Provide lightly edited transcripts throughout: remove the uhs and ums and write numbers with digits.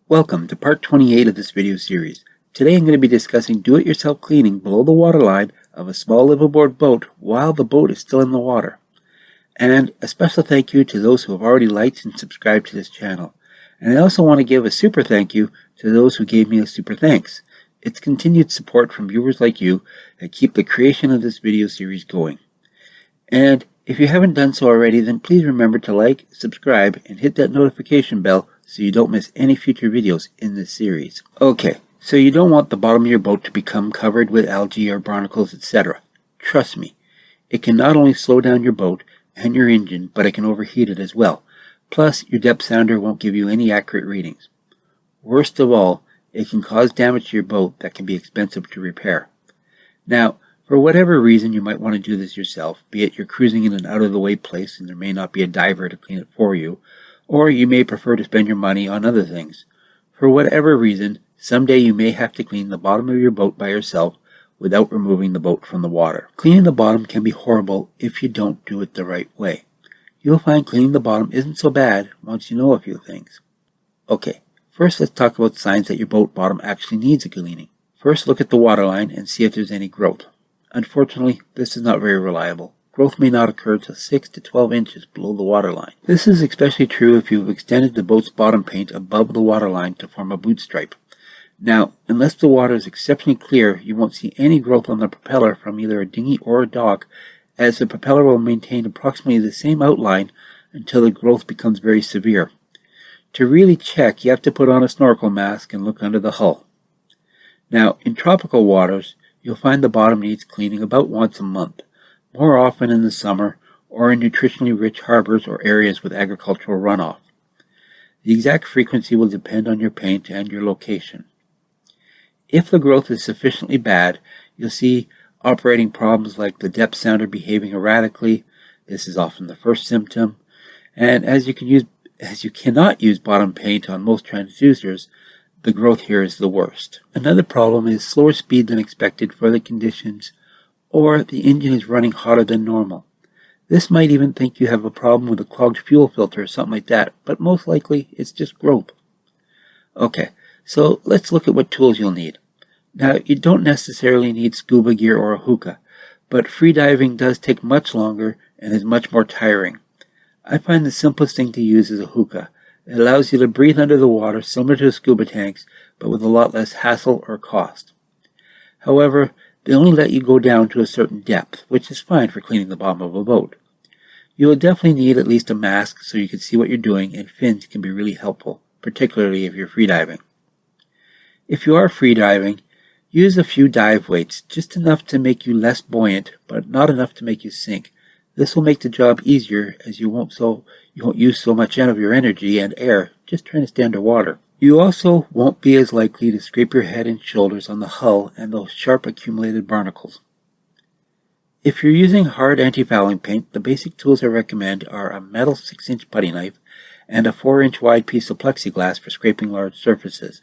Welcome to part 28 of this video series. Today I'm going to be discussing do-it-yourself cleaning below the waterline of a small liveaboard boat while the boat is still in the water. And a special thank you to those who have already liked and subscribed to this channel. And I also want to give a super thank you to those who gave me a super thanks. It's continued support from viewers like you that keep the creation of this video series going. And if you haven't done so already, then please remember to like, subscribe, and hit that notification bell so you don't miss any future videos in this series. Okay, so you don't want the bottom of your boat to become covered with algae or barnacles, etc. Trust me, it can not only slow down your boat and your engine, but it can overheat it as well. Plus, your depth sounder won't give you any accurate readings. Worst of all, it can cause damage to your boat that can be expensive to repair. Now, for whatever reason you might want to do this yourself, be it you're cruising in an out-of-the-way place and there may not be a diver to clean it for you, or you may prefer to spend your money on other things. For whatever reason, someday you may have to clean the bottom of your boat by yourself without removing the boat from the water. Cleaning the bottom can be horrible if you don't do it the right way. You'll find cleaning the bottom isn't so bad once you know a few things. Okay, first let's talk about signs that your boat bottom actually needs a cleaning. First, look at the waterline and see if there's any growth. Unfortunately, this is not very reliable. Growth may not occur till 6 to 12 inches below the waterline. This is especially true if you've extended the boat's bottom paint above the waterline to form a boot stripe. Now, unless the water is exceptionally clear, you won't see any growth on the propeller from either a dinghy or a dock, as the propeller will maintain approximately the same outline until the growth becomes very severe. To really check, you have to put on a snorkel mask and look under the hull. Now, in tropical waters, you'll find the bottom needs cleaning about once a month, more often in the summer or in nutritionally rich harbors or areas with agricultural runoff. The exact frequency will depend on your paint and your location. If the growth is sufficiently bad, you'll see operating problems like the depth sounder behaving erratically. This is often the first symptom. And as you cannot use bottom paint on most transducers, the growth here is the worst. Another problem is slower speed than expected for the conditions, or the engine is running hotter than normal. This might even think you have a problem with a clogged fuel filter or something like that, but most likely it's just growth. Okay, so let's look at what tools you'll need. Now, you don't necessarily need scuba gear or a hookah, but freediving does take much longer and is much more tiring. I find the simplest thing to use is a hookah. It allows you to breathe under the water similar to scuba tanks, but with a lot less hassle or cost. However, they only let you go down to a certain depth, which is fine for cleaning the bottom of a boat. You will definitely need at least a mask so you can see what you're doing, and fins can be really helpful, particularly if you're freediving. If you are freediving, use a few dive weights, just enough to make you less buoyant, but not enough to make you sink. This will make the job easier as you won't use so much of your energy and air just trying to stay underwater. You also won't be as likely to scrape your head and shoulders on the hull and those sharp accumulated barnacles. If you're using hard anti-fouling paint, the basic tools I recommend are a metal 6-inch putty knife and a 4-inch wide piece of plexiglass for scraping large surfaces.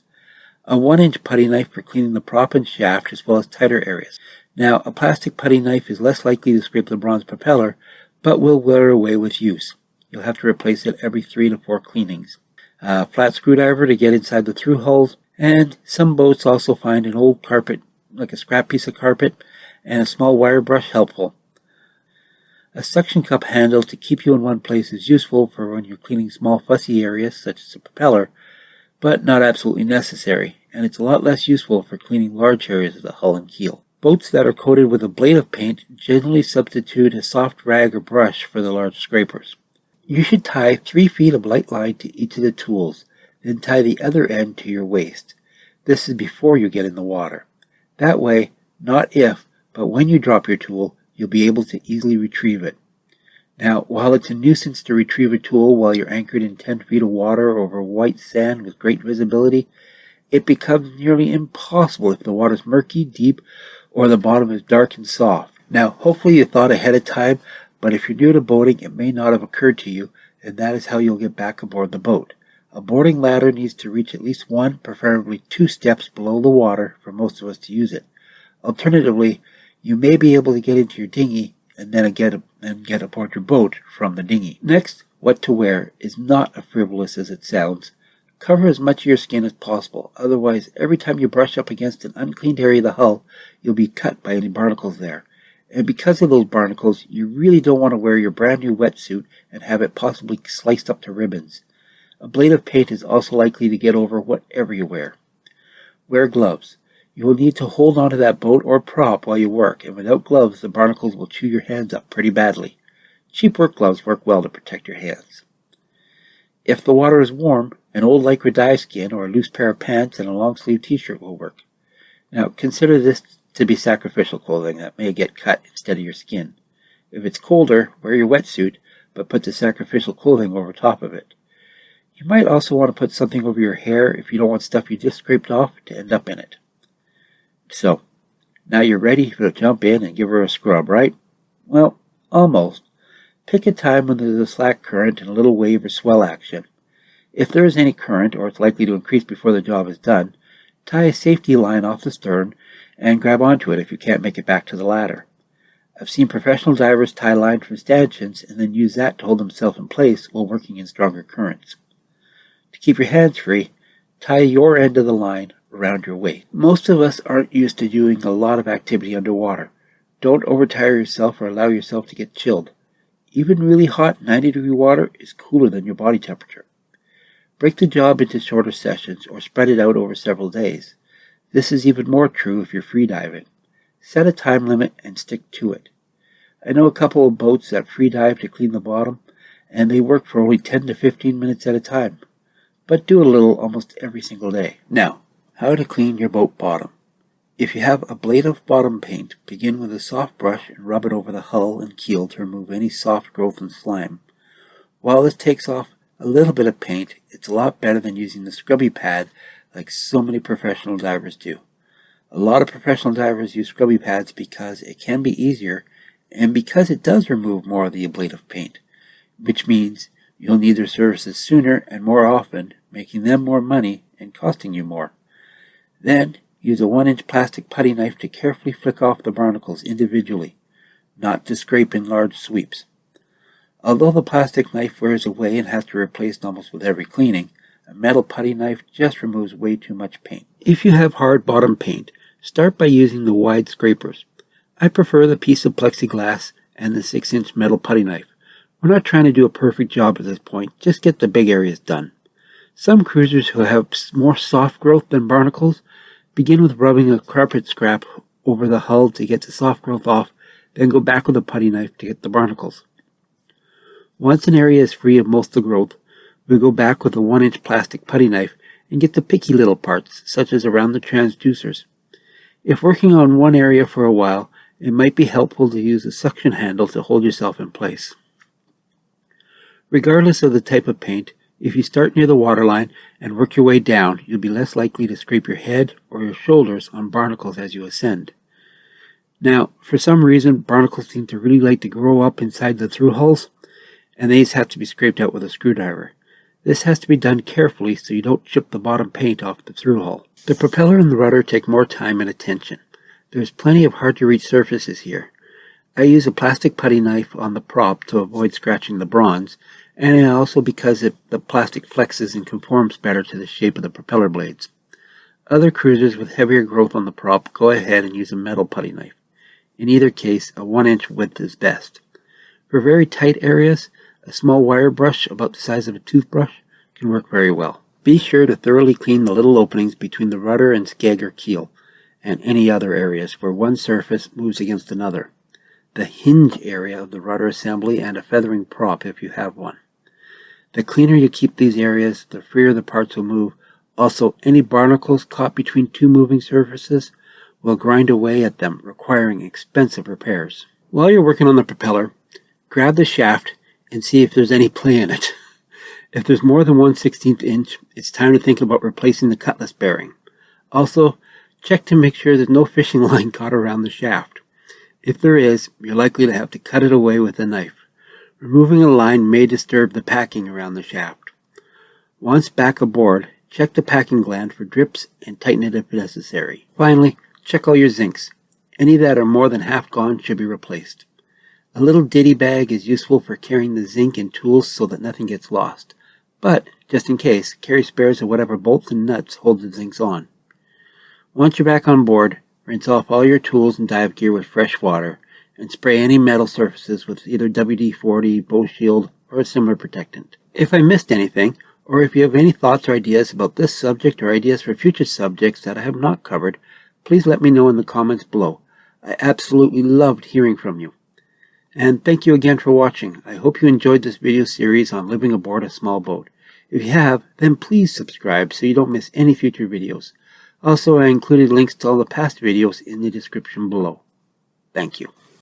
A 1-inch putty knife for cleaning the prop and shaft as well as tighter areas. Now, a plastic putty knife is less likely to scrape the bronze propeller, but will wear away with use. You'll have to replace it every 3 to 4 cleanings. A flat screwdriver to get inside the through hulls, and some boats also find an old carpet, like a scrap piece of carpet, and a small wire brush helpful. A suction cup handle to keep you in one place is useful for when you're cleaning small fussy areas such as the propeller, but not absolutely necessary, and it's a lot less useful for cleaning large areas of the hull and keel. Boats that are coated with a blade of paint generally substitute a soft rag or brush for the large scrapers. You should tie 3 feet of light line to each of the tools, then tie the other end to your waist. This is before you get in the water. That way, not if, but when you drop your tool, you'll be able to easily retrieve it. Now, while it's a nuisance to retrieve a tool while you're anchored in 10 feet of water over white sand with great visibility, it becomes nearly impossible if the water's murky, deep, or the bottom is dark and soft. Now, hopefully you thought ahead of time, but if you're new to boating, it may not have occurred to you, and that is how you'll get back aboard the boat. A boarding ladder needs to reach at least 1, preferably 2 steps below the water for most of us to use it. Alternatively, you may be able to get into your dinghy and then get aboard your boat from the dinghy. Next, what to wear is not as frivolous as it sounds. Cover as much of your skin as possible, otherwise every time you brush up against an uncleaned area of the hull, you'll be cut by any barnacles there. And because of those barnacles, you really don't want to wear your brand new wetsuit and have it possibly sliced up to ribbons. A blade of paint is also likely to get over whatever you wear. Wear gloves. You will need to hold onto that boat or prop while you work, and without gloves, the barnacles will chew your hands up pretty badly. Cheap work gloves work well to protect your hands. If the water is warm, an old lycra dye skin or a loose pair of pants and a long-sleeve t-shirt will work. Now, consider this to be sacrificial clothing that may get cut instead of your skin. If it's colder, wear your wetsuit, but put the sacrificial clothing over top of it. You might also want to put something over your hair if you don't want stuff you just scraped off to end up in it. So, now you're ready to jump in and give her a scrub, right? Well, almost. Pick a time when there's a slack current and a little wave or swell action. If there is any current, or it's likely to increase before the job is done, tie a safety line off the stern and grab onto it if you can't make it back to the ladder. I've seen professional divers tie line from stanchions and then use that to hold themselves in place while working in stronger currents. To keep your hands free, tie your end of the line around your waist. Most of us aren't used to doing a lot of activity underwater. Don't overtire yourself or allow yourself to get chilled. Even really hot 90-degree water is cooler than your body temperature. Break the job into shorter sessions or spread it out over several days. This is even more true if you're free diving. Set a time limit and stick to it. I know a couple of boats that free dive to clean the bottom, and they work for only 10 to 15 minutes at a time. But do a little almost every single day. Now, how to clean your boat bottom. If you have a blade of bottom paint, begin with a soft brush and rub it over the hull and keel to remove any soft growth and slime. While this takes off a little bit of paint, it's a lot better than using the scrubby pad like so many professional divers do. A lot of professional divers use scrubby pads because it can be easier and because it does remove more of the ablative paint, which means you'll need their services sooner and more often, making them more money and costing you more. Then, use a 1-inch plastic putty knife to carefully flick off the barnacles individually, not to scrape in large sweeps. Although the plastic knife wears away and has to be replaced almost with every cleaning, a metal putty knife just removes way too much paint. If you have hard bottom paint, start by using the wide scrapers. I prefer the piece of plexiglass and the 6-inch metal putty knife. We're not trying to do a perfect job at this point, just get the big areas done. Some cruisers who have more soft growth than barnacles begin with rubbing a carpet scrap over the hull to get the soft growth off, then go back with a putty knife to get the barnacles. Once an area is free of most of the growth, we go back with a 1-inch plastic putty knife and get the picky little parts, such as around the transducers. If working on one area for a while, it might be helpful to use a suction handle to hold yourself in place. Regardless of the type of paint, if you start near the waterline and work your way down, you'll be less likely to scrape your head or your shoulders on barnacles as you ascend. Now, for some reason, barnacles seem to really like to grow up inside the through hulls, and these have to be scraped out with a screwdriver. This has to be done carefully so you don't chip the bottom paint off the through hull. The propeller and the rudder take more time and attention. There's plenty of hard-to-reach surfaces here. I use a plastic putty knife on the prop to avoid scratching the bronze, and also because the plastic flexes and conforms better to the shape of the propeller blades. Other cruisers with heavier growth on the prop go ahead and use a metal putty knife. In either case, a 1-inch width is best. For very tight areas, a small wire brush about the size of a toothbrush can work very well. Be sure to thoroughly clean the little openings between the rudder and skeg or keel, and any other areas where one surface moves against another. The hinge area of the rudder assembly and a feathering prop if you have one. The cleaner you keep these areas, the freer the parts will move. Also, any barnacles caught between two moving surfaces will grind away at them, requiring expensive repairs. While you're working on the propeller, grab the shaft and see if there's any play in it. If there's more than 1/16 inch, it's time to think about replacing the cutlass bearing. Also, check to make sure there's no fishing line caught around the shaft. If there is, you're likely to have to cut it away with a knife. Removing a line may disturb the packing around the shaft. Once back aboard, check the packing gland for drips and tighten it if necessary. Finally, check all your zincs. Any that are more than half gone should be replaced. A little ditty bag is useful for carrying the zinc and tools so that nothing gets lost. But, just in case, carry spares of whatever bolts and nuts hold the zincs on. Once you're back on board, rinse off all your tools and dive gear with fresh water, and spray any metal surfaces with either WD-40, Bow Shield, or a similar protectant. If I missed anything, or if you have any thoughts or ideas about this subject or ideas for future subjects that I have not covered, please let me know in the comments below. I absolutely loved hearing from you. And thank you again for watching. I hope you enjoyed this video series on living aboard a small boat. If you have, then please subscribe so you don't miss any future videos. Also, I included links to all the past videos in the description below. Thank you.